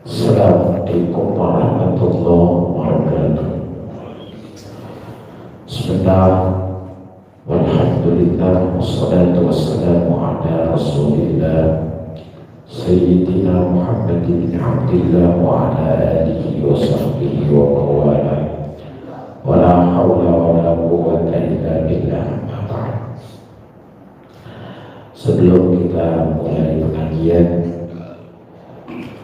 Assalamualaikum warahmatullahi wabarakatuh. Bismillah, walhamdulillah, wassalatu wassalamu ala rasulillah Sayyidina Muhammad bin Abdillah wa ala alihi wa sahbihi wa mawala wa la hawla wa la quwwata illa billah. Sebelum kita mulai pengajian,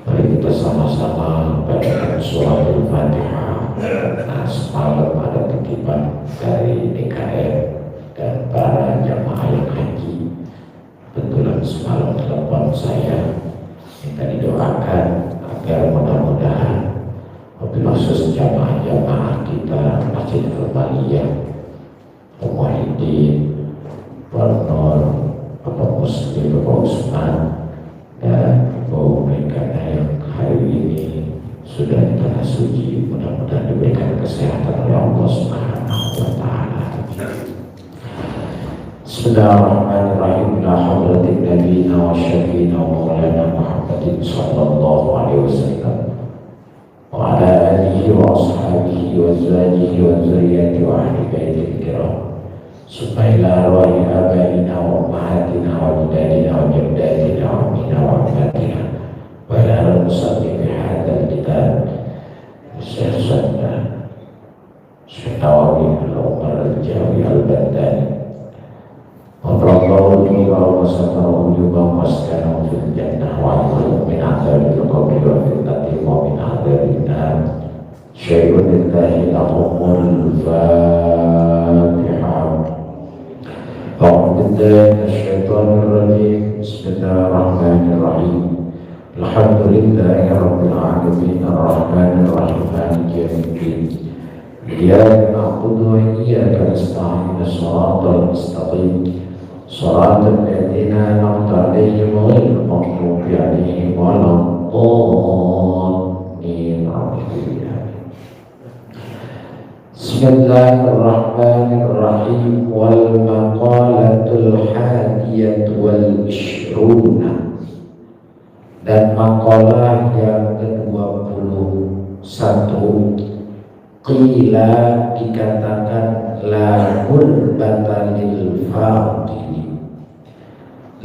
mari kita sama-sama bacakan surah Al-Fatihah. Nah, semalam ada titipan dari DKM dan para jamaah yang haji. Kebetulan semalam telepon saya, minta didoakan agar mudah-mudahan khusus jamaah-jamaah kita Masjid Al-Baliyah, Muwahhidin, Warnor, Bapak Muslim, Bapak Usman, dan Ibu Mekana yang hari ini sudah di tanah suci, mudah-mudahan diberikan kesehatan oleh Allah Subhanahu wa Ta'ala. Bismillahirrahmanirrahim. La hadratin nabiyina wa syafiina wa maulana Muhammadin sallallahu alaihi wasallam wa ala alihi wa ashabihi wa azwajihi wa dzurriyyatihi wa ahli baitil kiram. Supaya rohi abaina wa ummahatina wa ajdadina wa jaddatina wa ammina wa ammatina wa ala al-musabbi bihadal kitab Syekh Sunnah Syekh Nawawi al-Umar al-Jawi al-Bandani Allahu wa satarahu wa maskanahu fil jannah wa a'udzu min adzabil qabri wa fitnati wa min adzabin nar. Syai'un lillahi al-umul Fatihah. أعوذ بالله من الشيطان الرجيم. بسم الله الرحمن الرحيم. الحمد لله رب العالمين الرحمن الرحيم مالك يوم الدين. إياك نعبد وإياك نستعين الصراط المستقيم صراط الذين أنعمت عليهم غير المغضوب عليهم ولا الضالين. Bismillahirrahmanirrahim. Wal maqalatul hadiyatu wal ishruna, dan maqalah yang ke-21. Qila, dikatakan, la gurbata lil fadili.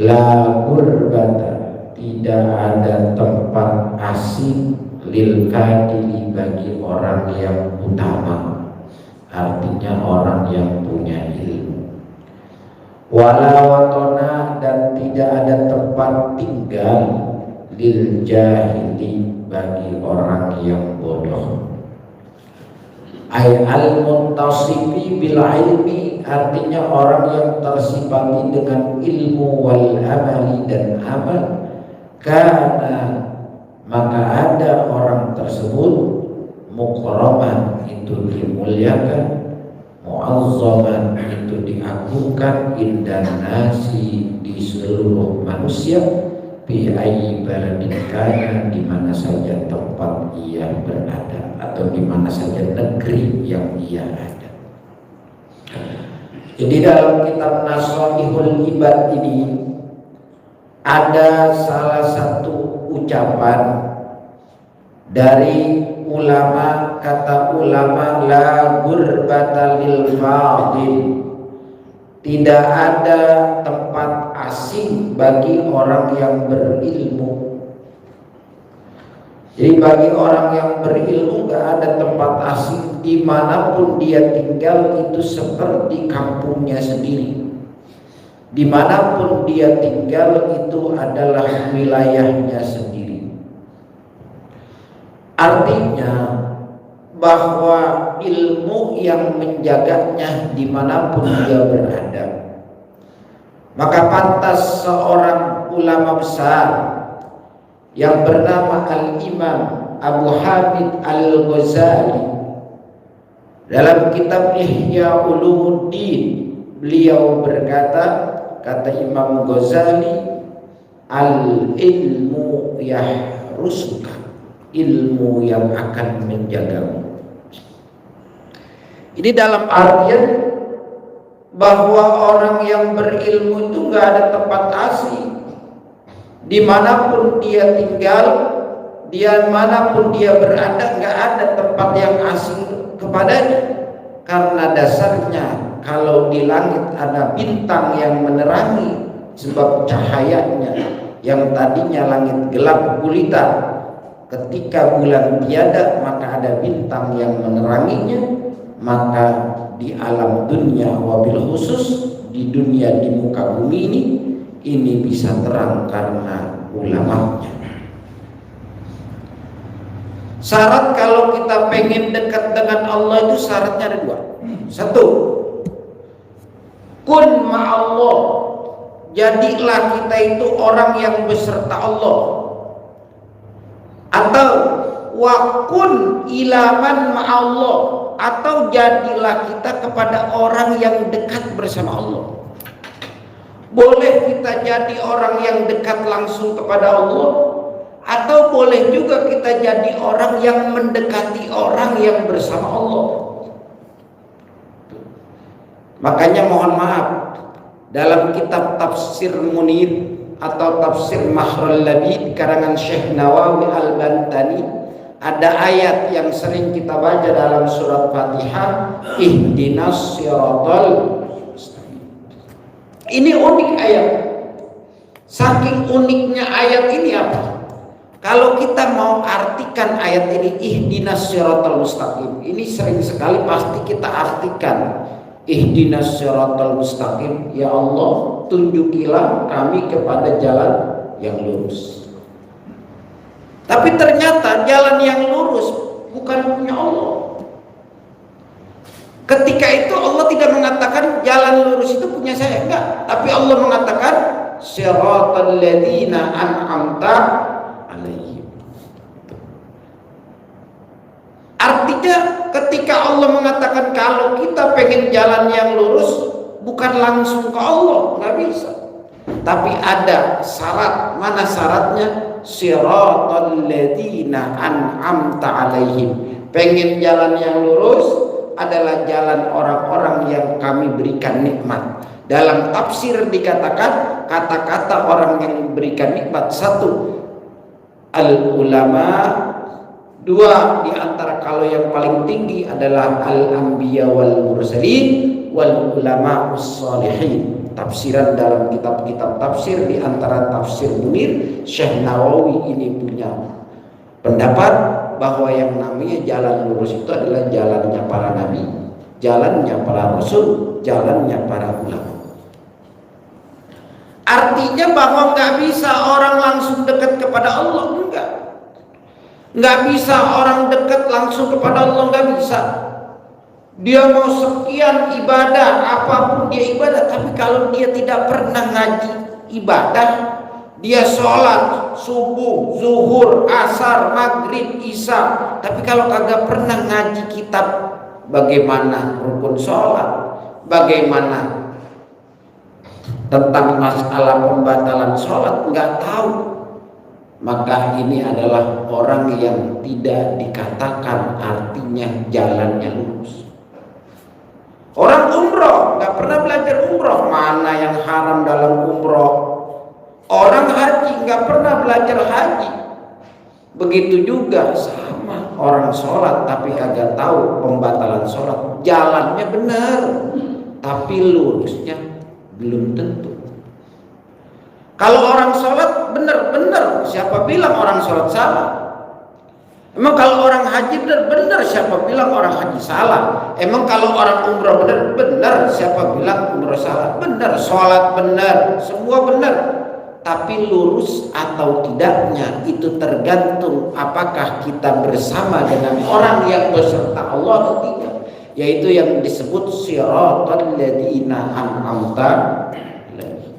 La gurbata, tidak ada tempat asing, lil fadili, bagi orang yang utama, artinya orang yang punya ilmu. Wala watona, dan tidak ada tempat tinggal, lil jahili, bagi orang yang bodoh. Ay al-muntasifi bil ilmi, artinya orang yang tersifati dengan ilmu wal amali, dan amal. Karena maka ada orang tersebut mukraman, itu dimuliakan, muazzaman, itu diagungkan, indan nasi, di seluruh manusia, bi ayyi baladin kana, di mana saja tempat ia berada, atau di mana saja negeri yang ia ada. Jadi dalam kitab Nasaihul Ibad ini ada salah satu ucapan dari ulama, kata ulama, la gurbata lil fadil, tidak ada tempat asing bagi orang yang berilmu. Jadi bagi orang yang berilmu gak ada tempat asing, dimanapun dia tinggal itu seperti kampungnya sendiri. Dimanapun dia tinggal itu adalah wilayahnya sendiri. Artinya bahwa ilmu yang menjaganya dimanapun dia berada. Maka pantas seorang ulama besar yang bernama Al-Imam Abu Hamid Al-Ghazali, dalam kitab Ihya Ulumuddin, beliau berkata, kata Imam Ghazali, al-ilmu yahrusuka, ilmu yang akan menjagamu. Ini dalam artian bahwa orang yang berilmu itu nggak ada tempat asing. Dimanapun dia tinggal, dia manapun dia berada, nggak ada tempat yang asing kepadanya. Karena dasarnya kalau di langit ada bintang yang menerangi, sebab cahayanya yang tadinya langit gelap gulita, ketika bulan tiada maka ada bintang yang meneranginya. Maka di alam dunia, wabil khusus di dunia, di muka bumi ini bisa terang karena ulamanya. Syarat kalau kita pengen dekat dengan Allah itu syaratnya ada dua. Satu, kun ma'allah, jadilah kita itu orang yang beserta Allah. Atau wakun ilaman ma'allah, atau jadilah kita kepada orang yang dekat bersama Allah. Boleh kita jadi orang yang dekat langsung kepada Allah, atau boleh juga kita jadi orang yang mendekati orang yang bersama Allah. Makanya mohon maaf, dalam kitab Tafsir Munir atau Tafsir Mahrul Labid karangan Syekh Nawawi Al-Bantani, ada ayat yang sering kita baca dalam surat Fatihah, ihdinas siratal mustaqim. Ini unik ayat. Saking uniknya ayat ini apa? Kalau kita mau artikan ayat ini, ihdinas siratal mustaqim, ini sering sekali pasti kita artikan ihdinas siratal mustaqim, ya Allah tunjukilah kami kepada jalan yang lurus. Tapi ternyata jalan yang lurus bukan punya Allah. Ketika itu Allah tidak mengatakan jalan lurus itu punya saya, enggak. Tapi Allah mengatakan siratal ladzina an'amta alaihim. Artinya ketika Allah mengatakan kalau kita pengen jalan yang lurus, bukan langsung ke Allah, nggak bisa. Tapi ada syarat. Mana syaratnya? Siratal ladzina an'amta alaihim. Pengen jalan yang lurus adalah jalan orang-orang yang kami berikan nikmat. Dalam tafsir dikatakan kata-kata orang yang diberikan nikmat, satu al-ulama, dua di antara kalau yang paling tinggi adalah al-anbiya wal mursalin wal ulama us-salihin. Tafsiran dalam kitab-kitab tafsir, di antara Tafsir Munir, Syekh Nawawi ini punya pendapat bahwa yang namanya jalan lurus itu adalah jalannya para nabi, jalannya para rasul, jalannya para ulama. Artinya bahwa nggak bisa orang langsung dekat kepada Allah, enggak. Nggak bisa orang dekat langsung kepada Allah, nggak bisa. Dia mau sekian ibadah, apapun dia ibadah, tapi kalau dia tidak pernah ngaji ibadah, dia sholat subuh, zuhur, asar, maghrib, isya, tapi kalau kagak pernah ngaji kitab bagaimana rukun sholat, bagaimana tentang masalah pembatalan sholat, nggak tahu, maka ini adalah orang yang tidak dikatakan artinya jalannya lurus. Orang umroh nggak pernah belajar umroh, mana yang haram dalam umroh. Orang haji nggak pernah belajar haji. Begitu juga sama orang sholat tapi kagak tahu pembatalan sholat. Jalannya benar tapi lurusnya belum tentu. Kalau orang sholat benar-benar, siapa bilang orang sholat salah? Emang kalau orang haji benar-benar, siapa bilang orang haji salah? Emang kalau orang umroh benar-benar, siapa bilang umroh salah? Benar, sholat benar, semua benar. Tapi lurus atau tidaknya itu tergantung apakah kita bersama dengan orang yang beserta Allah atau tidak. Yaitu yang disebut siratal ladzina an'amta alaihim.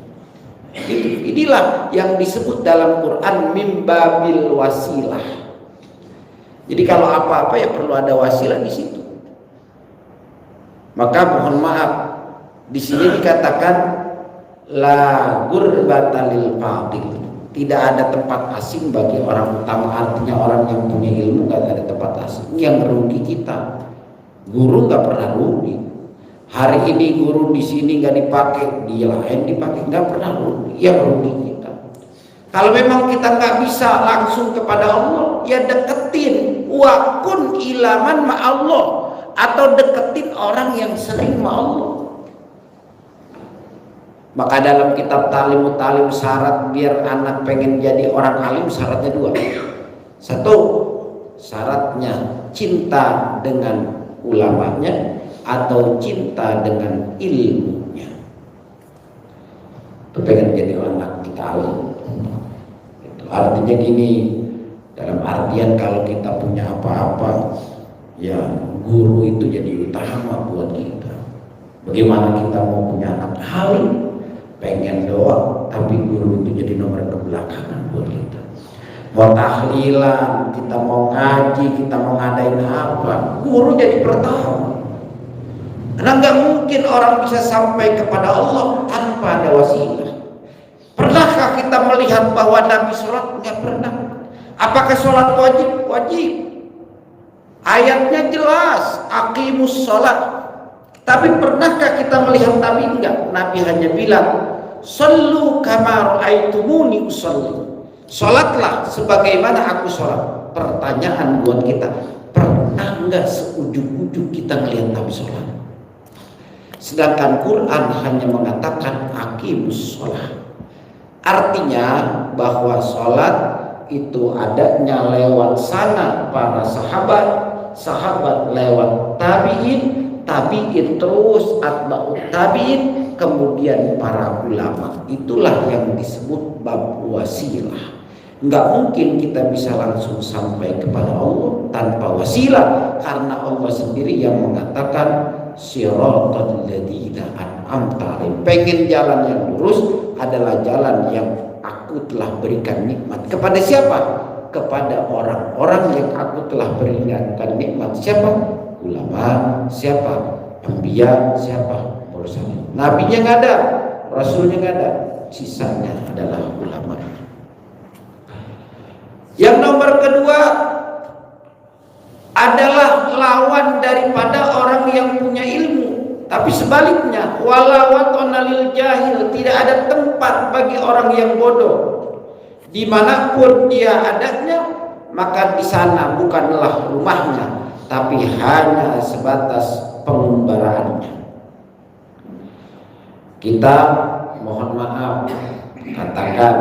Inilah yang disebut dalam Quran mimbabil wasilah. Jadi kalau apa-apa ya perlu ada wasilah di situ. Maka mohon maaf, di sini dikatakan la gurbata lil fadil. Tidak ada tempat asing bagi orang utama, artinya orang yang punya ilmu gak ada tempat asing. Yang rugi kita. Guru gak pernah rugi. Hari ini guru di sini gak dipakai, di lain dipakai, gak pernah rugi. Yang rugi kita. Kalau memang kita nggak bisa langsung kepada Allah, ya deketin wa kun ilaman ma Allah, atau deketin orang yang sering ma Allah. Maka dalam kitab Talimut Talim syarat biar anak pengen jadi orang alim syaratnya 2. 1, syaratnya cinta dengan ulamanya atau cinta dengan ilmunya. Itu pengen jadi anak kita alim. Itu artinya gini, dalam artian kalau kita punya apa-apa, ya guru itu jadi utama buat kita. Bagaimana kita mau punya anak alim? Pengen doang, tapi guru itu jadi nomor kebelakangan buat kita. Mau tahlilan, kita mau ngaji, kita mau ngadain apa, guru jadi pertama. Karena nggak mungkin orang bisa sampai kepada Allah tanpa ada wasilah. Pernahkah kita melihat bahwa Nabi sholat? Nggak pernah. Apakah sholat wajib? Wajib. Ayatnya jelas, aqimus sholat. Tapi pernahkah kita melihat Nabi? Enggak. Nabi hanya bilang, "Shallu kama ra'aitumuni usolli." Salatlah sebagaimana aku salat. Pertanyaan buat kita, pernah enggak seujug-ujug kita melihat Nabi salat? Sedangkan Quran hanya mengatakan aqimus shalah. Artinya bahwa salat itu adanya lewat sana para sahabat, sahabat lewat tabi'in, tabi'in terus atba'ut tabi'in, kemudian para ulama. Itulah yang disebut bab wasilah. Enggak mungkin kita bisa langsung sampai kepada Allah tanpa wasilah, karena Allah sendiri yang mengatakan siratal ladzina an'amta alaihim. Pengen jalan yang lurus adalah jalan yang aku telah berikan nikmat. Kepada siapa? Kepada orang-orang yang aku telah berikan nikmat. Siapa? Ulama. Siapa? Anbiya. Siapa? Mursalin. Nabinya nggak ada, rasulnya nggak ada, sisanya adalah ulama. Yang nomor kedua adalah lawan daripada orang yang punya ilmu. Tapi sebaliknya, walawatona lil jahil, tidak ada tempat bagi orang yang bodoh. Dimanapun dia adanya, maka di sana bukanlah rumahnya, tapi hanya sebatas pengumbaraannya. Kita mohon maaf, katakan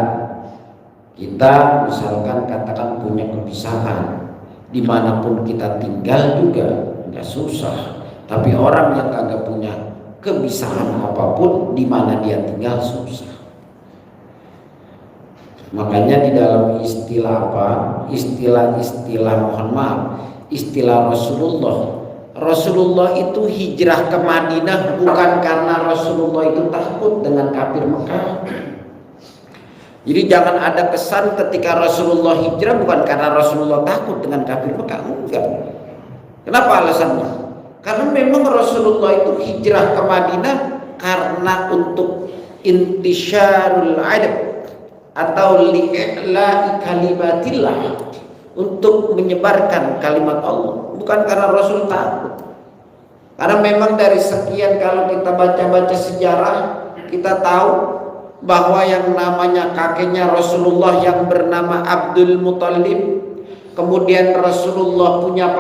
kita misalkan katakan punya kebiasaan, dimanapun kita tinggal juga nggak susah. Tapi orang yang kagak punya kebiasaan apapun, di mana dia tinggal susah. Makanya di dalam istilah apa? Istilah mohon maaf, istilah Rasulullah itu hijrah ke Madinah bukan karena Rasulullah itu takut dengan kafir Mekah. Jadi jangan ada kesan ketika Rasulullah hijrah bukan karena Rasulullah takut dengan kafir Mekah. Enggak. Kenapa alasannya? Karena memang Rasulullah itu hijrah ke Madinah karena untuk intisyarul adab atau li'la'i kalimatillah, untuk menyebarkan kalimat Allah, bukan karena Rasul takut. Karena memang dari sekian, kalau kita baca-baca sejarah, kita tahu bahwa yang namanya kakeknya Rasulullah yang bernama Abdul Muthalib, kemudian Rasulullah punya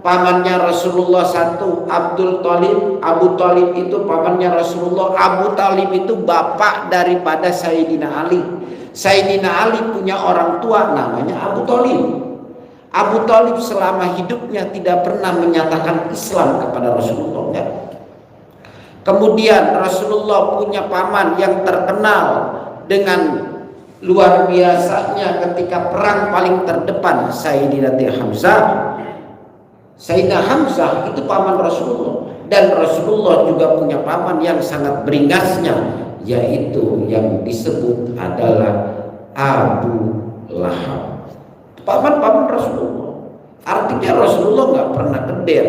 pamannya Rasulullah satu, Abdul Thalib. Abu Thalib itu pamannya Rasulullah. Abu Thalib itu bapak daripada Sayyidina Ali. Sayyidina Ali punya orang tua namanya Abu Thalib. Abu Thalib selama hidupnya tidak pernah menyatakan Islam kepada Rasulullah. Enggak. Kemudian Rasulullah punya paman yang terkenal dengan luar biasanya ketika perang paling terdepan, Sayyidina Hamzah. Sayyidina Hamzah itu paman Rasulullah, dan Rasulullah juga punya paman yang sangat beringasnya, yaitu yang disebut adalah Abu Lahab. Paman-paman Rasulullah. Artinya Rasulullah nggak pernah keder.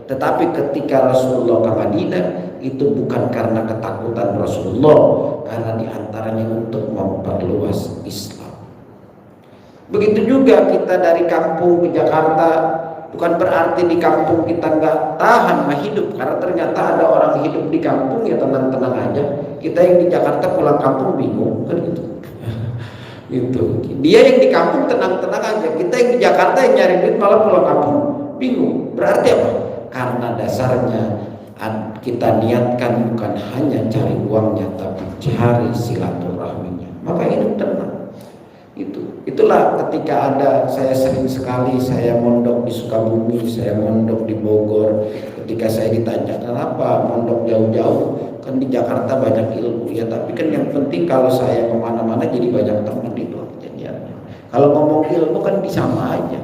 Tetapi ketika Rasulullah ke Madinah, itu bukan karena ketakutan Rasulullah, karena diantaranya untuk memperluas Islam. Begitu juga kita dari kampung ke Jakarta, bukan berarti di kampung kita nggak tahan hidup, karena ternyata ada orang hidup di kampung ya tenang-tenang aja. Kita yang di Jakarta pulang kampung bingung kan gitu. Itu dia yang di kampung tenang-tenang aja, kita yang di Jakarta yang nyari duit malah pulang kampung bingung. Berarti apa? Karena dasarnya kita niatkan bukan hanya cari uangnya, tapi cari silaturahminya, maka hidup tenang. Itulah ketika saya sering sekali saya mondok di Sukabumi, saya mondok di Bogor. Ketika saya ditanya kenapa mondok jauh-jauh, kan di Jakarta banyak ilmu ya, tapi kan yang penting kalau saya kemana-mana jadi banyak teman itu kejadiannya. Kalau ngomong ilmu kan sama aja,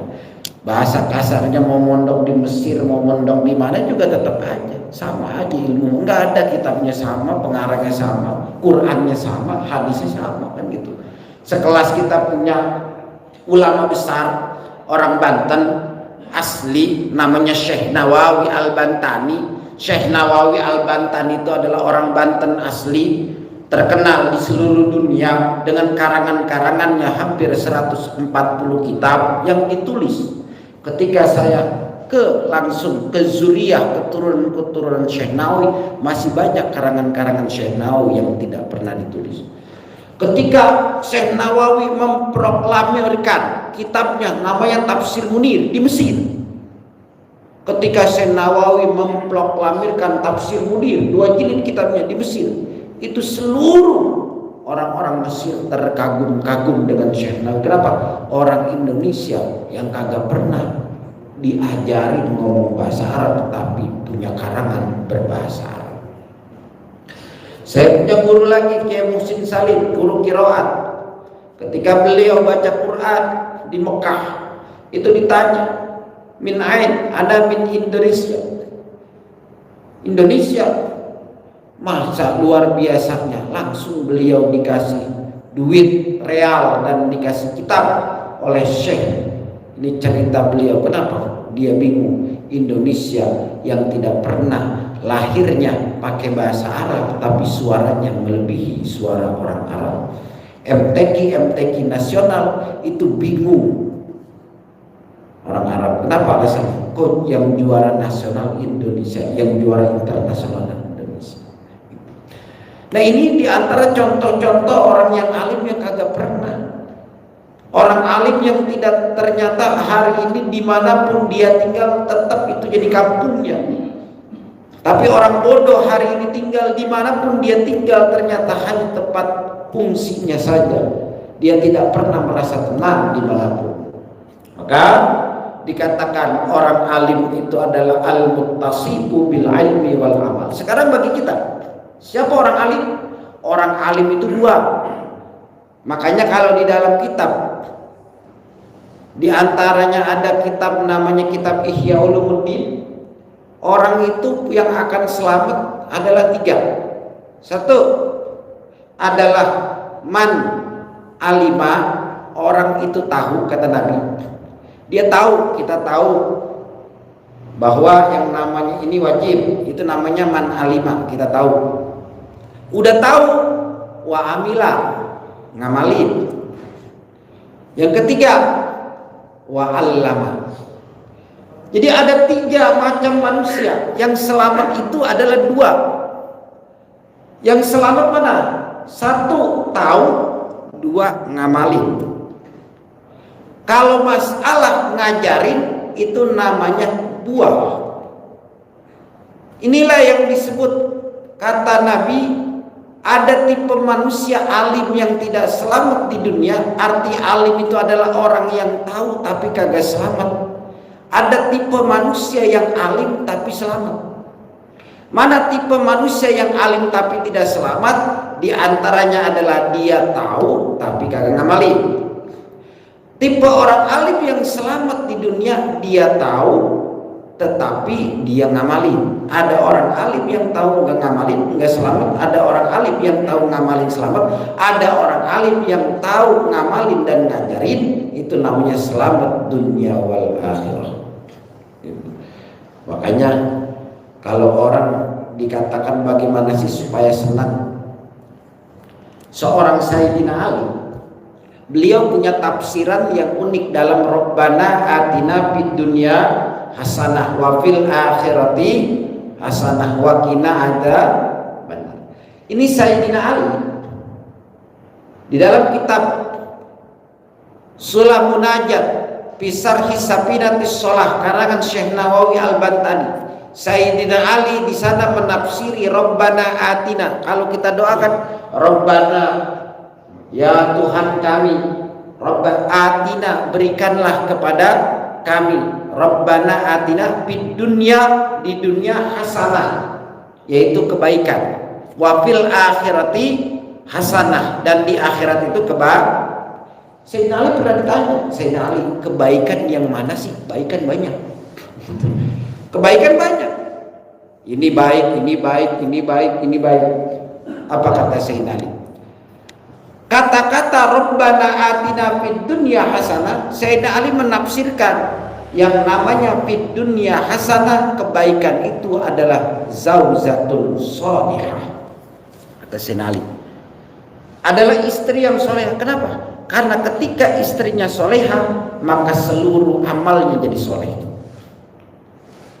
bahasa kasarnya mau mondok di Mesir, mau mondok di mana juga tetap aja sama aja ilmu. Enggak ada kitabnya sama, pengarangnya sama, Qurannya sama, hadisnya sama, kan gitu. Sekelas kita punya ulama besar orang Banten asli namanya Syekh Nawawi Al-Bantani. Syekh Nawawi Al-Bantani itu adalah orang Banten asli, terkenal di seluruh dunia dengan karangan-karangannya hampir 140 kitab yang ditulis. Ketika saya langsung ke Zuriyah, keturunan Syekh Nawawi, masih banyak karangan-karangan Syekh Nawawi yang tidak pernah ditulis. Ketika Syekh Nawawi memproklamirkan kitabnya namanya Tafsir Munir di Mesir. Ketika Syekh Nawawi memproklamirkan Tafsir Munir 2 jilid kitabnya di Mesir, itu seluruh orang-orang Mesir terkagum-kagum dengan Syekh Nawawi. Kenapa? Orang Indonesia yang kagak pernah diajarin ngomong bahasa Arab tapi punya karangan berbahasa Arab. Saya punya guru lagi, Kiai Muhsin Salim, guru qiraat. Ketika beliau baca Quran di Mekah, itu ditanya, min ain? Ana min Indonesia. Indonesia. Masa luar biasanya, langsung beliau dikasih duit real dan dikasih kitab oleh Syekh. Ini cerita beliau. Kenapa? Dia bingung. Indonesia yang tidak pernah lahirnya pakai bahasa Arab, tapi suaranya melebihi suara orang Arab. MTQ nasional itu bingung orang Arab. Kenapa alasannya? Kok yang juara nasional Indonesia, yang juara internasional Indonesia. Nah ini diantara contoh-contoh orang yang alim yang kagak pernah. Orang alim yang tidak ternyata hari ini dimanapun dia tinggal tetap itu jadi kampungnya. Tapi orang bodoh hari ini tinggal dimanapun dia tinggal ternyata hanya tempat fungsinya saja. Dia tidak pernah merasa tenang dimanapun. Maka dikatakan orang alim itu adalah al-muttasibu bil ilmi wal amal. Sekarang bagi kita, siapa orang alim? Orang alim itu 2. Makanya kalau di dalam kitab, di antaranya ada kitab namanya kitab Ihya Ulumuddin. Orang itu yang akan selamat adalah 3. 1 adalah man alima, orang itu tahu, kata Nabi. Dia tahu, kita tahu bahwa yang namanya ini wajib, itu namanya man alima, kita tahu. Udah tahu, wa amila, ngamalin. Yang ketiga, wa allama. Jadi ada 3 macam manusia. Yang selamat itu adalah 2. Yang selamat mana? 1 tahu, 2 ngamalin. Kalau masalah ngajarin itu namanya buah. Inilah yang disebut, kata Nabi, ada tipe manusia alim yang tidak selamat di dunia. Arti alim itu adalah orang yang tahu tapi kagak selamat. Ada tipe manusia yang alim tapi selamat. Mana tipe manusia yang alim tapi tidak selamat? Di antaranya adalah dia tahu tapi kagak ngamalin. Tipe orang alim yang selamat di dunia, dia tahu tetapi dia ngamalin. Ada orang alim yang tahu nggak ngamalin, nggak selamat. Ada orang alim yang tahu ngamalin, selamat. Ada orang alim yang tahu ngamalin dan ngajarin, itu namanya selamat dunia wal akhirah. Makanya kalau orang dikatakan bagaimana sih supaya senang, seorang Sayyidina Ali, beliau punya tafsiran yang unik dalam Rabbana atina fid dunya hasanah wa fil akhirati hasanah wa qina adzabannar. Ini Sayyidina Ali di dalam kitab Sulam Munajat Pisar Hisapinatis Sholah karangan Syekh Nawawi Al-Bantani. Sayyidina Ali di sana menafsiri Rabbana Atina. Kalau kita doakan Rabbana, ya Tuhan kami, Rabbana Atina, berikanlah kepada kami, Rabbana Atina fid dunya, di dunia hasanah, yaitu kebaikan, wa fil akhirati hasanah, dan di akhirat itu kebaikan. Sayyidina Ali pernah ditanya, Sayyidina Ali, kebaikan yang mana sih? Kebaikan banyak. Kebaikan banyak. Ini baik, ini baik, ini baik, ini baik. Apa kata Sayyidina Ali? Kata-kata Rabbana atina fid dunya hasanah, Sayyidina Ali menafsirkan yang namanya fid dunya hasanah, kebaikan itu adalah zaujatul shalihah. Kata Sayyidina Ali, adalah istri yang solehah. Kenapa? Karena ketika istrinya solehah, maka seluruh amalnya jadi soleh.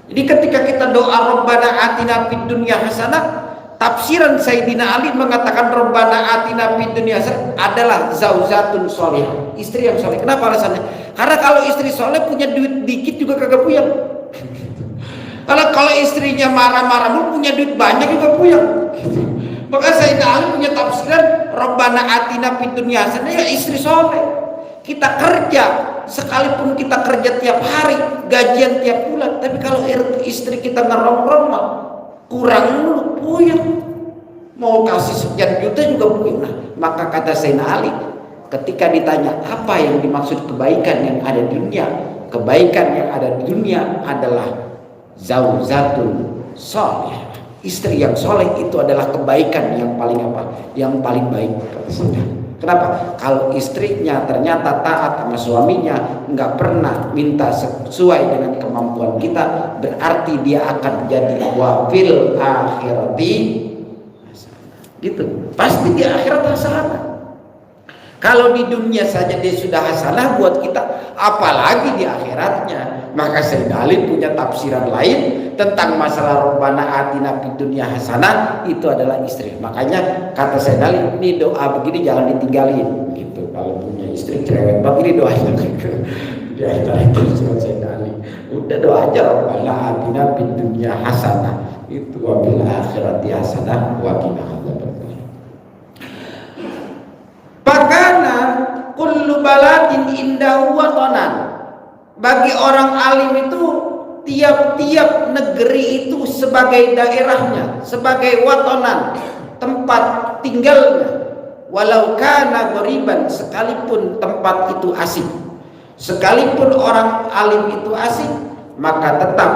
Jadi ketika kita doa Rabbana atina fid dunya hasanah, tafsiran Sayyidina Ali mengatakan Rabbana atina fid dunya hasanah adalah zaujatun solehah, istri yang soleh. Kenapa alasannya? Karena kalau istri soleh punya duit dikit juga kagak puyeng. Kalau istrinya marah-marah punya duit banyak juga puyeng. Maka Sayyidina Ali punya tafsiran Rabbana atina fid dunya hasanah, ya istri soleh. Kita kerja, sekalipun kita kerja tiap hari, gajian tiap bulan, tapi kalau istri kita ngerong-rong kurang dulu, puyeng. Mau kasih sekian juta juga puyeng. Nah, maka kata Sayyidina Ali, ketika ditanya apa yang dimaksud kebaikan yang ada di dunia, kebaikan yang ada di dunia adalah zaujatul shalihah. Istri yang soleh itu adalah kebaikan yang paling apa? Yang paling baik. Kenapa? Kalau istrinya ternyata taat sama suaminya, nggak pernah minta sesuai dengan kemampuan kita, berarti dia akan jadi wafil akhirati, gitu. Pasti di akhirat hasanah. Kalau di dunia saja dia sudah hasanah buat kita, apalagi di akhiratnya. Maka Sayyidina Ali punya tafsiran lain tentang masalah Rabbana atina fid dunya hasanah, itu adalah istri. Makanya kata Sayyidina Ali, ini doa begini jangan ditinggalin gitu. Kalau punya istri cerewet banget, ini doanya dia itu Sayyidina Ali. Udah doa aja Rabbana atina fid dunya hasanah, itu wa bil akhirati hasanah wa qina adzabannar. Pakana kullu baladin indahu watanan. Bagi orang alim itu tiap-tiap negeri itu sebagai daerahnya, sebagai watanan, tempat tinggalnya. Walau kana ghariban, sekalipun tempat itu asing, sekalipun orang alim itu asing, maka tetap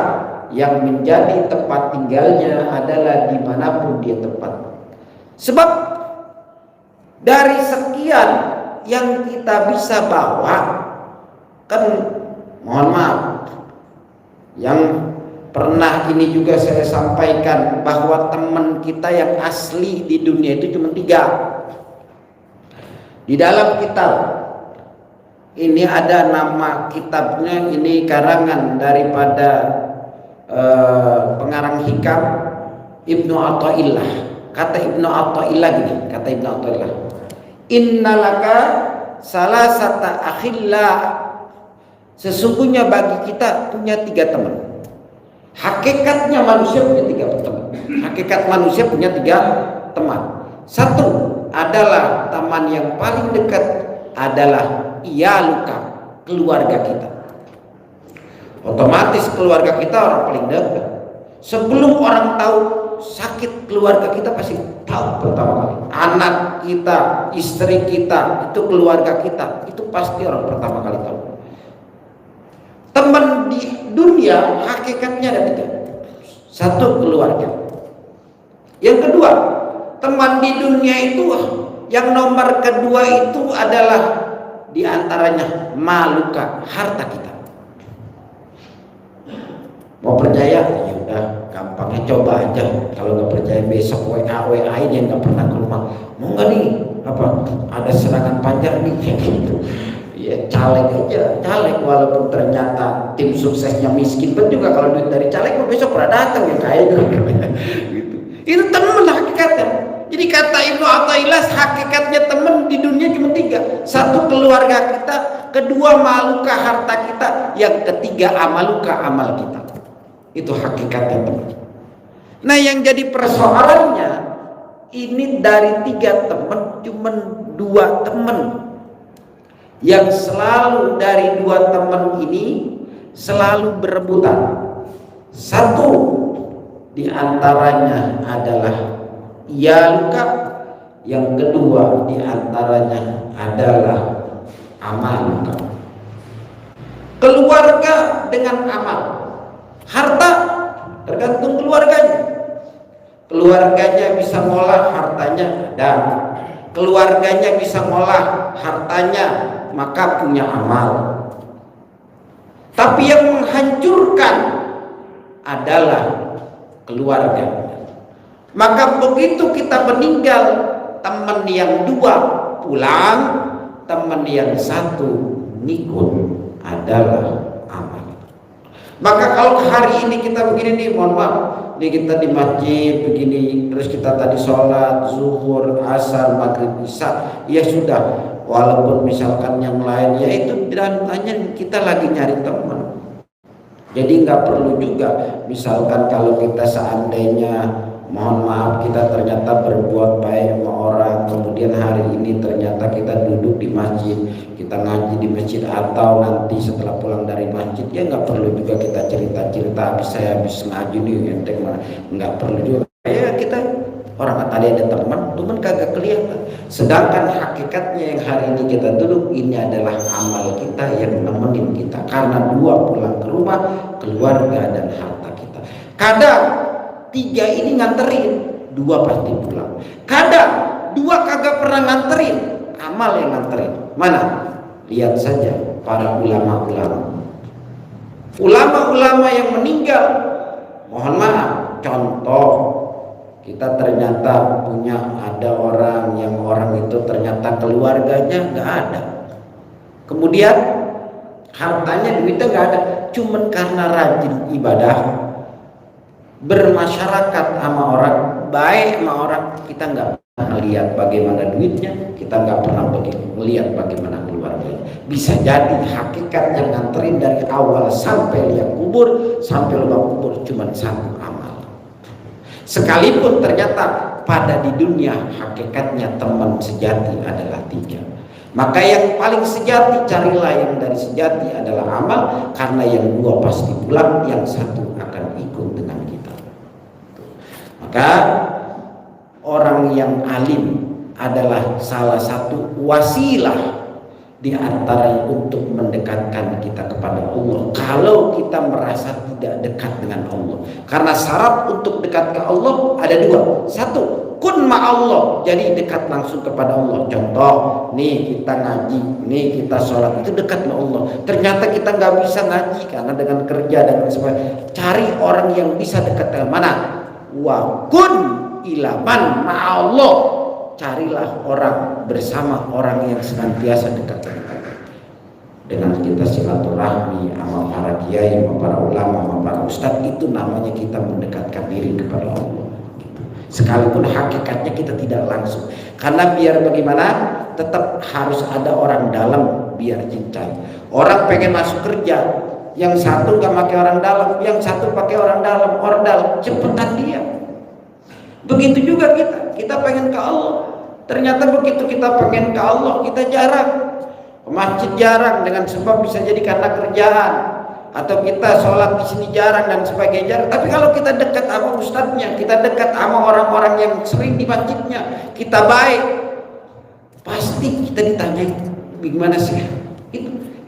yang menjadi tempat tinggalnya adalah dimanapun dia tempat. Sebab dari sekian yang kita bisa bawa, kan mohon maaf, yang pernah ini juga saya sampaikan bahwa teman kita yang asli di dunia itu cuma 3. Di dalam kitab ini ada nama kitabnya, ini karangan daripada pengarang hikam Ibnu Athaillah. Kata Ibnu Athaillah gini, kata Ibnu Athaillah, innalaka salasata akhilla, sesungguhnya bagi kita punya 3 teman. Hakikatnya manusia punya 3 teman. Hakikat manusia punya 3 teman. 1 adalah teman yang paling dekat adalah iyaluka, keluarga kita. Otomatis keluarga kita orang paling dekat. Sebelum orang tahu sakit keluarga kita pasti tahu pertama kali. Anak kita, istri kita, itu keluarga kita, itu pasti orang pertama kali tahu. Teman di dunia hakikatnya ada 3. 1 keluarga. Yang kedua, teman di dunia itu yang nomor kedua itu adalah diantaranya maluka, harta kita. Mau percaya? Ya udah, gampangnya coba aja. Kalau nggak percaya besok WA aja, nggak pernah ke rumah. Mau nggak nih? Apa? Ada serangan panjang nih kayak gitu. Ya caleg aja, caleg walaupun ternyata tim suksesnya miskin pun juga kalau duit dari caleg besok pernah datang yang kaya gitu. Itu teman hakikatnya. Jadi kata Ibnu Athaillah, hakikatnya teman di dunia cuma 3. 1, keluarga kita. 2, maluka harta kita. Yang ketiga, amaluka amal kita. Itu hakikatnya teman. Nah, yang jadi persoalannya, ini dari 3 teman cuma 2 teman yang selalu dari 2 teman ini selalu berebutan. 1 diantaranya adalah ialuka, yang kedua diantaranya adalah amaluka. Keluarga dengan amal, harta tergantung keluarganya. Keluarganya bisa ngolah, hartanya ada. Keluarganya bisa ngolah hartanya, maka punya amal. Tapi yang menghancurkan adalah keluarga. Maka begitu kita meninggal, teman yang 2 pulang, teman yang 1 ngikut, adalah amal. Maka kalau hari ini kita begini nih, mohon maaf, nih kita di masjid begini, terus kita tadi sholat zuhur, asar, maghrib, isya, ya sudah, walaupun misalkan yang lain, ya itu dan hanya kita lagi nyari teman. Jadi nggak perlu juga, misalkan kalau kita seandainya, mohon maaf, kita ternyata berbuat baik sama orang, kemudian hari ini ternyata kita duduk di masjid, kita ngaji di masjid, atau nanti setelah pulang dari masjid, ya nggak perlu juga kita cerita-cerita, saya habis ngaji nih, enteng mana, nggak perlu juga. Ya kita orang tadi ada teman kagak kelihatan. Sedangkan hakikatnya yang hari ini kita duduk, ini adalah amal kita yang nemenin kita. Karena 2 pulang ke rumah, keluarga dan harta kita. Kadang 3 ini nganterin, 2 pasti pulang. Kadang 2 kagak pernah nganterin, amal yang nganterin. Mana? Lihat saja para ulama-ulama. Ulama-ulama yang meninggal, mohon maaf, contoh, kita ternyata punya ada orang yang orang itu ternyata keluarganya nggak ada. Kemudian hartanya, duitnya nggak ada, cuman karena rajin ibadah, bermasyarakat sama orang, baik sama orang, kita nggak pernah lihat bagaimana duitnya, kita nggak pernah melihat bagaimana keluarganya. Bisa jadi hakikat yang nganterin dari awal sampai liang kubur, sampai lubang kubur, cuma 1 amal. Sekalipun ternyata pada di dunia hakikatnya teman sejati adalah 3. Maka yang paling sejati, carilah yang dari sejati adalah amal. Karena yang 2 pasti pulang, yang 1 akan ikut dengan kita. Maka orang yang alim adalah salah satu wasilah di antara untuk mendekatkan kita kepada Allah. Kalau kita merasa tidak dekat dengan Allah, karena syarat untuk dekat ke Allah ada 2. 1, kun ma'allah, jadi dekat langsung kepada Allah. Contoh, nih kita ngaji, nih kita sholat, itu dekat sama Allah. Ternyata kita nggak bisa ngaji karena dengan kerja dan sebagainya. Cari orang yang bisa dekat dengan mana? Wa kun ilaman ma'allah. Carilah orang bersama orang yang senantiasa dekat dengan kita, silaturahmi sama para kiai, sama para ulama, sama para ustadz. Itu namanya kita mendekatkan diri kepada Allah. Sekalipun hakikatnya kita tidak langsung, karena biar bagaimana tetap harus ada orang dalam biar cincai. Orang pengen masuk kerja, yang 1 nggak pakai orang dalam, yang 1 pakai orang dalam, ordal, cepetan dia. Begitu juga kita pengen ke Allah. Ternyata begitu kita pengen ke Allah, kita jarang ke masjid, jarang, dengan sebab bisa jadi karena kerjaan, atau kita sholat di sini jarang dan sebagainya jarang. Tapi kalau kita dekat sama ustadznya, kita dekat sama orang-orang yang sering di masjidnya, kita baik, pasti kita ditanya gimana sih?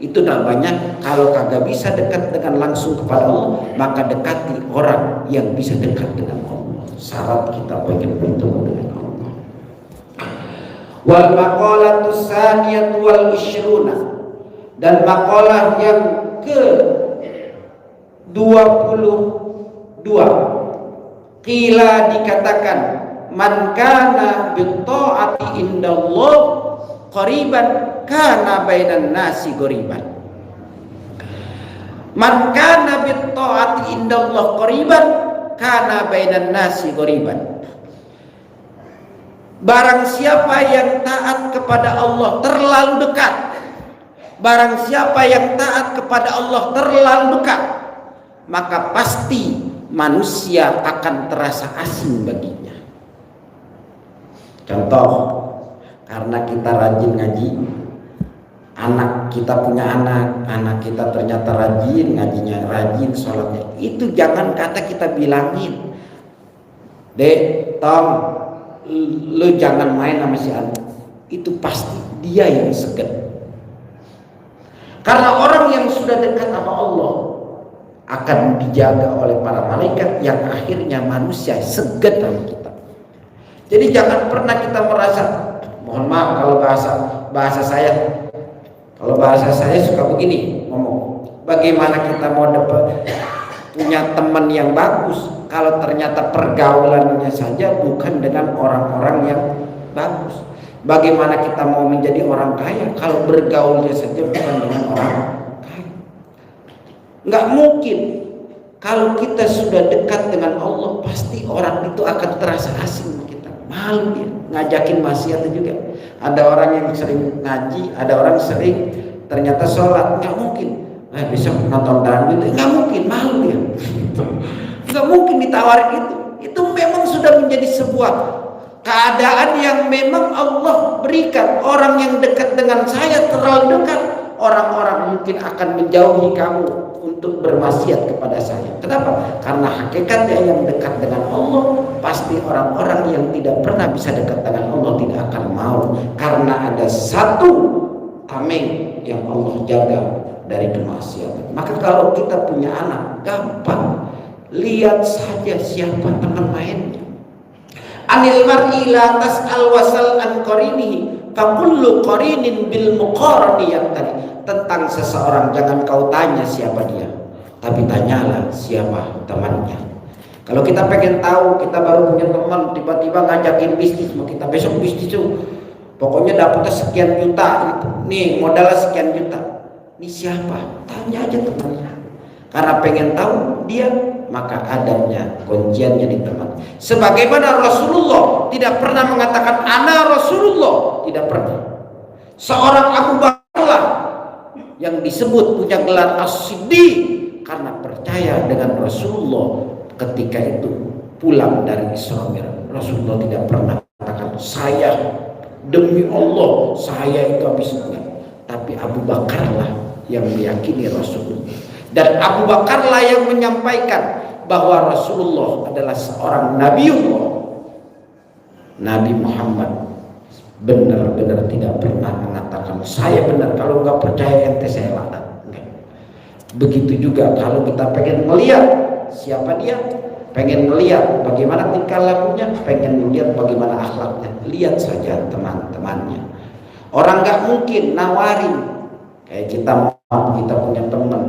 Itu namanya kalau kagak bisa dekat dengan langsung kepada Allah, maka dekati orang yang bisa dekat dengan Allah. Syarat kita pengen bertemu dengan Allah. Wal maqalatu tsaniyatu wal 20, dan maqalah yang ke 22, qila dikatakan, man kana bi ta'ati indallah qariban kana bainan nasi qariban. Man kana bi ta'ati indallah qariban kana bainan nasi qariban. Barang siapa yang taat kepada Allah terlalu dekat. Barang siapa yang taat kepada Allah terlalu dekat, maka pasti manusia akan terasa asing baginya. Contoh, karena kita rajin ngaji, kita punya anak kita ternyata rajin ngajinya, rajin sholatnya, itu jangan kata kita bilangin, Dek, Tom, lu jangan main sama si anak. Itu pasti dia yang segan. Karena orang yang sudah dekat sama Allah akan dijaga oleh para malaikat, yang akhirnya manusia segan sama kita. Jadi jangan pernah kita merasa, mohon maaf kalau bahasa saya suka begini ngomong, bagaimana kita mau dapat punya teman yang bagus kalau ternyata pergaulannya saja bukan dengan orang-orang yang bagus? Bagaimana kita mau menjadi orang kaya kalau bergaulnya saja bukan dengan orang kaya? Nggak mungkin. Kalau kita sudah dekat dengan Allah, pasti orang itu akan terasa asing kita, malu dia, ngajakin maksiat juga. Ada orang yang sering ngaji, ada orang sering ternyata sholat, nggak mungkin. Besok nonton dangdut, nggak mungkin, malu dia. Nggak mungkin ditawarin itu. Itu memang sudah menjadi sebuah keadaan yang memang Allah berikan. Orang yang dekat dengan saya terlalu dekat, orang-orang mungkin akan menjauhi kamu untuk bermaksiat kepada saya. Kenapa? Karena hakikatnya yang dekat dengan Allah, pasti orang-orang yang tidak pernah bisa dekat dengan Allah tidak akan mau, karena ada satu tameng yang Allah jaga dari kemaksiatan. Maka kalau kita punya anak, gampang, lihat saja siapa teman mainnya. Anil mar'i la tas'al wasal an qarinihi fa kullu qarinin bil muqarani yaqtadi. Tentang seseorang jangan kau tanya siapa dia, tapi tanyalah siapa temannya. Kalau kita pengen tahu, kita baru punya teman tiba-tiba ngajakin bisnis, mau kita besok bisnis tuh pokoknya dapatnya sekian juta, nih modalnya sekian juta, ini siapa? Tanya aja temannya. Karena pengen tahu dia, maka adanya kunciannya di teman. Sebagaimana Rasulullah tidak pernah mengatakan ana Rasulullah, tidak pernah. Seorang Abu Bakar lah yang disebut punya gelar As-Siddiq karena percaya dengan Rasulullah. Ketika itu pulang dari Isra Mi'raj, Rasulullah tidak pernah mengatakan saya demi Allah saya itu habis enggak. Tapi Abu Bakar lah yang meyakini Rasulullah, dan Abu Bakar lah yang menyampaikan bahwa Rasulullah adalah seorang Nabiullah. Nabi Muhammad benar-benar tidak pernah mengatakan saya benar, kalau nggak percaya ente saya laknat. Begitu juga kalau kita pengen melihat siapa dia, pengen melihat bagaimana tingkah lakunya, pengen melihat bagaimana akhlaknya, lihat saja teman-temannya. Orang nggak mungkin nawarin kayak kita punya teman,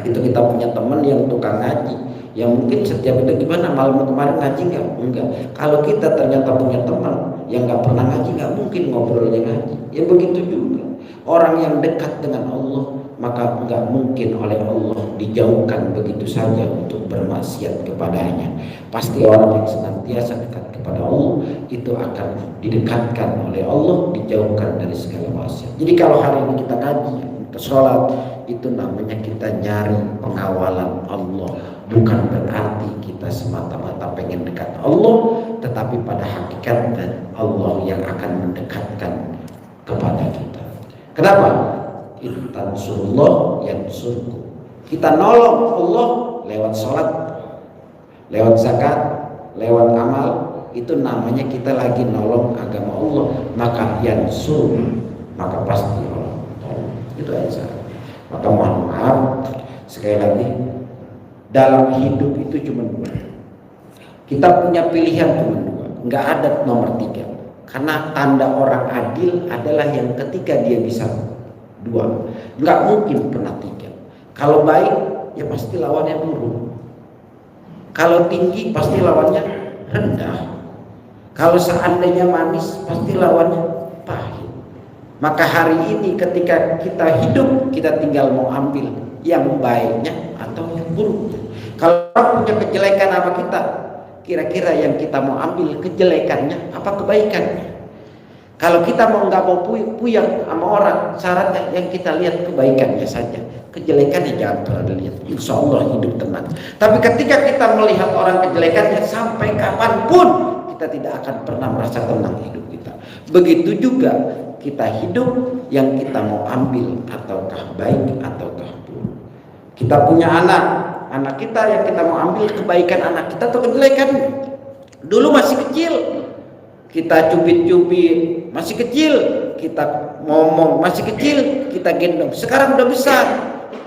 gitu, kita punya teman yang tukang ngaji, yang mungkin setiap itu gimana malam kemarin ngaji enggak. Kalau kita ternyata punya teman yang nggak pernah ngaji, nggak mungkin ngobrolnya ngaji. Ya begitu juga orang yang dekat dengan Allah, maka nggak mungkin oleh Allah dijauhkan begitu saja untuk bermaksiat kepadanya. Pasti orang yang senantiasa dekat kepada Allah itu akan didekatkan oleh Allah, dijauhkan dari segala maksiat. Jadi kalau hari ini kita ngaji, kita sholat, itu namanya kita nyari pengawalan Allah. Bukan berarti kita semata-mata pengen dekat Allah, tetapi pada hakikatnya Allah yang akan mendekatkan kepada kita. Kenapa? Intansurullah yansurku. Kita nolong Allah lewat sholat, lewat zakat, lewat amal, itu namanya kita lagi nolong agama Allah. Maka yansur, maka pasti Allah tolong. Itu aja. Maka mohon maaf sekali lagi, dalam hidup itu cuma dua. Kita punya pilihan cuma dua, nggak ada nomor tiga. Karena tanda orang adil adalah yang ketika dia bisa dua, nggak mungkin pernah tiga. Kalau baik ya pasti lawannya buruk, kalau tinggi pasti lawannya rendah, kalau seandainya manis pasti lawannya pahit. Maka hari ini ketika kita hidup, kita tinggal mau ambil yang baiknya atau yang buruknya. Kalau orang punya kejelekan sama kita, kira-kira yang kita mau ambil kejelekannya apa kebaikannya? Kalau kita nggak mau puyang sama orang, syaratnya yang kita lihat kebaikannya saja, kejelekannya jangan pernah dilihat. Insya Allah hidup tenang. Tapi ketika kita melihat orang kejelekannya, sampai kapanpun kita tidak akan pernah merasa tenang hidup kita. Begitu juga kita hidup, yang kita mau ambil ataukah baik ataukah buruk. Kita punya anak kita yang kita mau ambil kebaikan anak kita atau kejelekannya. Dulu masih kecil, kita cubit-cubit, masih kecil kita ngomong, masih kecil kita gendong, sekarang udah besar,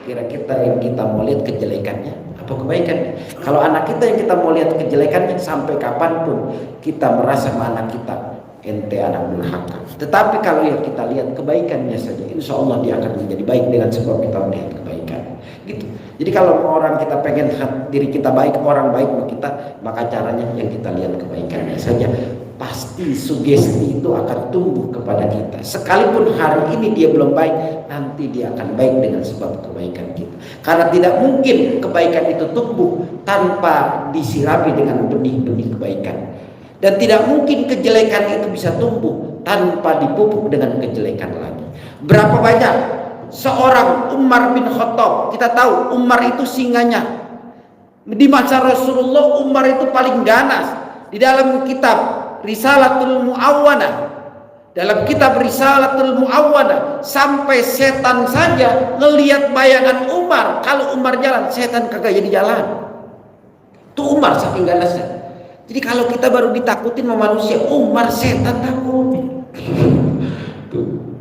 kira-kira yang kita mau lihat kejelekannya apa kebaikannya? Kalau anak kita yang kita mau lihat kejelekannya, sampai kapanpun kita merasa sama anak kita, ente anak durhaka. Tetapi kalau yang kita lihat kebaikannya saja, insya Allah dia akan menjadi baik dengan sebab kita melihat kebaikan. Gitu. Jadi kalau orang kita pengen diri kita baik, orang baik sama kita, maka caranya yang kita lihat kebaikannya saja. Pasti sugesti itu akan tumbuh kepada kita. Sekalipun hari ini dia belum baik, nanti dia akan baik dengan sebab kebaikan kita. Karena tidak mungkin kebaikan itu tumbuh tanpa disirami dengan benih-benih kebaikan. Dan tidak mungkin kejelekan itu bisa tumbuh tanpa dipupuk dengan kejelekan lagi. Berapa banyak seorang Umar bin Khattab, kita tahu Umar itu singanya. Di masa Rasulullah Umar itu paling ganas. Di dalam kitab Risalatul Mu'awwanah, dalam kitab Risalatul Mu'awwanah, sampai setan saja ngelihat bayangan Umar. Kalau Umar jalan, setan kagak jadi jalan. Tuh Umar saking ganasnya. Jadi kalau kita baru ditakutin sama manusia, Umar setan takut.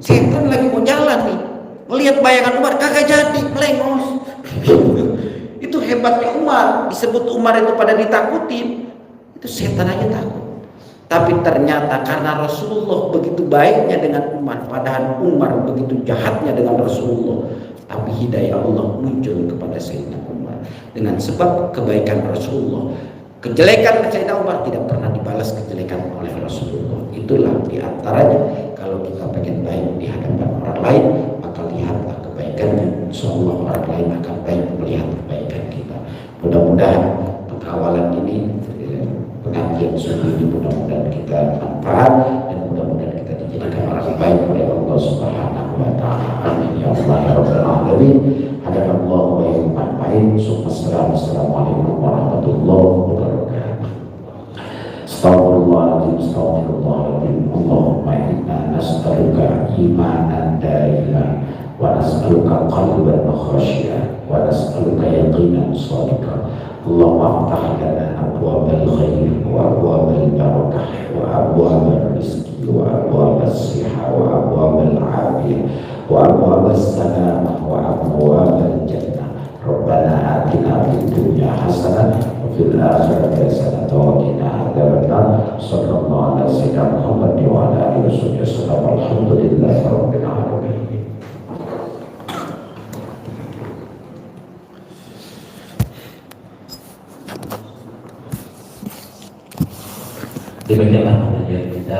Setan lagi mau jalan nih, ngelihat bayangan Umar kagak jadi, melengos. Itu hebatnya Umar. Disebut Umar itu pada ditakutin, itu setan aja takut. Tapi ternyata karena Rasulullah begitu baiknya dengan Umar, padahal Umar begitu jahatnya dengan Rasulullah, tapi hidayah Allah muncul kepada Sayyidina Umar dengan sebab kebaikan Rasulullah. Kejelekan Sayyidina Umar tidak pernah dibalas kejelekan oleh Rasulullah. Itulah diantaranya, kalau kita pengen baik di hadapan orang lain, maka lihatlah kebaikannya. Insyaallah orang lain akan baik melihat kebaikan kita. Mudah-mudahan pengawalan ini, pengajian sunnah ini, mudah-mudahan kita manfaat dan mudah-mudahan kita dijadikan orang baik oleh Allah Subhanahu wa taala. Amin ya Allah ya rabbal alamin. Hadanallahu wa iyyakum ajmain. Assalamualaikum warahmatullahi wabarakatuh. Astaghfirullahaladzim, astaghfirullahaladzim. Allahumma inna nas'aluka imanan da'iman wa nas'aluka qalban khashi'an wa nas'aluka yaqinan shadiqan. Allahumma aftah lana abwabal khair wa abwabal barakah wa abwabal rizki wa abwabal siha wa abwabal afiyah wa abwabal salamah wa abwabal jannah. Rabbana atina fid dunya hasanah wa fil akhirati hasanah wa qina adzabannar. Sallallahu ala sayyidina Muhammad wa ala alihi wasallam. Alhamdulillahi rabbil alamin. Demikianlah pengajian kita.